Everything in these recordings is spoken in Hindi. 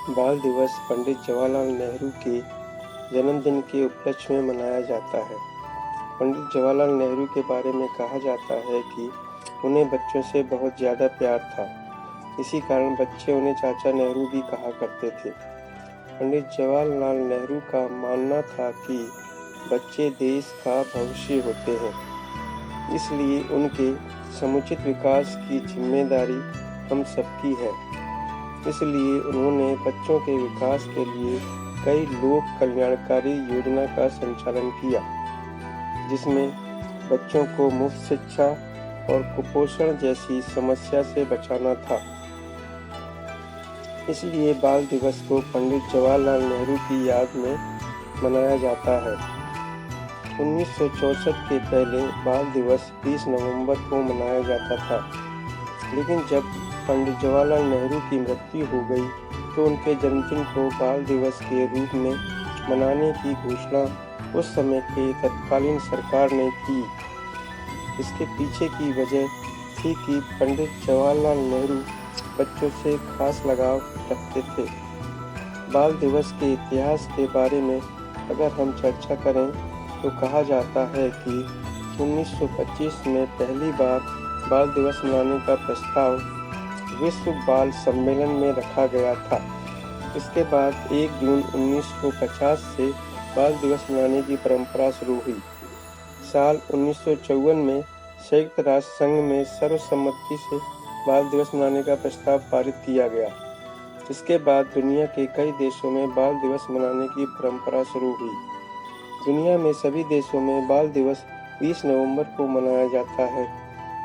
बाल दिवस पंडित जवाहरलाल नेहरू के जन्मदिन के उपलक्ष्य में मनाया जाता है। पंडित जवाहरलाल नेहरू के बारे में कहा जाता है कि उन्हें बच्चों से बहुत ज़्यादा प्यार था। इसी कारण बच्चे उन्हें चाचा नेहरू भी कहा करते थे। पंडित जवाहरलाल नेहरू का मानना था कि बच्चे देश का भविष्य होते हैं, इसलिए उनके समुचित विकास की जिम्मेदारी हम सबकी है। इसलिए उन्होंने बच्चों के विकास के लिए कई लोक कल्याणकारी योजना का संचालन किया, जिसमें बच्चों को मुफ्त शिक्षा और कुपोषण जैसी समस्या से बचाना था। इसलिए बाल दिवस को पंडित जवाहरलाल नेहरू की याद में मनाया जाता है। 1964 के पहले बाल दिवस 20 नवंबर को मनाया जाता था, लेकिन जब पंडित जवाहरलाल नेहरू की मृत्यु हो गई तो उनके जन्मदिन को बाल दिवस के रूप में मनाने की घोषणा उस समय के तत्कालीन सरकार ने की। इसके पीछे की वजह थी कि पंडित जवाहरलाल नेहरू बच्चों से खास लगाव रखते थे। बाल दिवस के इतिहास के बारे में अगर हम चर्चा करें तो कहा जाता है कि 1925 में पहली बार बाल दिवस मनाने का प्रस्ताव विश्व बाल सम्मेलन में रखा गया था। इसके बाद 1 जून 1950 से बाल दिवस मनाने की परंपरा शुरू हुई। साल 1954 में संयुक्त राष्ट्र संघ में सर्वसम्मति से बाल दिवस मनाने का प्रस्ताव पारित किया गया। इसके बाद दुनिया के कई देशों में बाल दिवस मनाने की परंपरा शुरू हुई। दुनिया में सभी देशों में बाल दिवस 20 नवंबर को मनाया जाता है,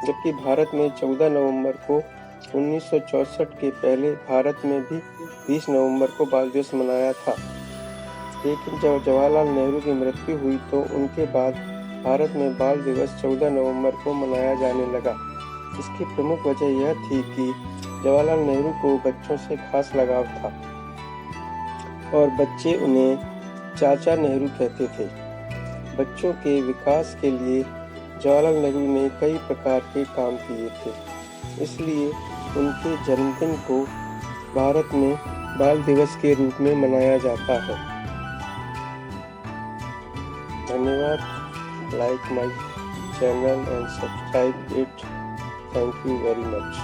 जबकि भारत में 14 नवंबर को 1964 के पहले भारत में भी 20 नवंबर को बाल दिवस मनाया था। लेकिन जब जवाहरलाल नेहरू की मृत्यु हुई तो उनके बाद भारत में बाल दिवस 14 नवंबर को मनाया जाने लगा। इसकी प्रमुख वजह यह थी कि जवाहरलाल नेहरू को बच्चों से खास लगाव था और बच्चे उन्हें चाचा नेहरू कहते थे। बच्चों के विकास के लिए जवाहरलाल नेहरू ने कई प्रकार के काम किए थे, इसलिए उनके जन्मदिन को भारत में बाल दिवस के रूप में मनाया जाता है। धन्यवाद। Like my channel and subscribe it. Thank you very much.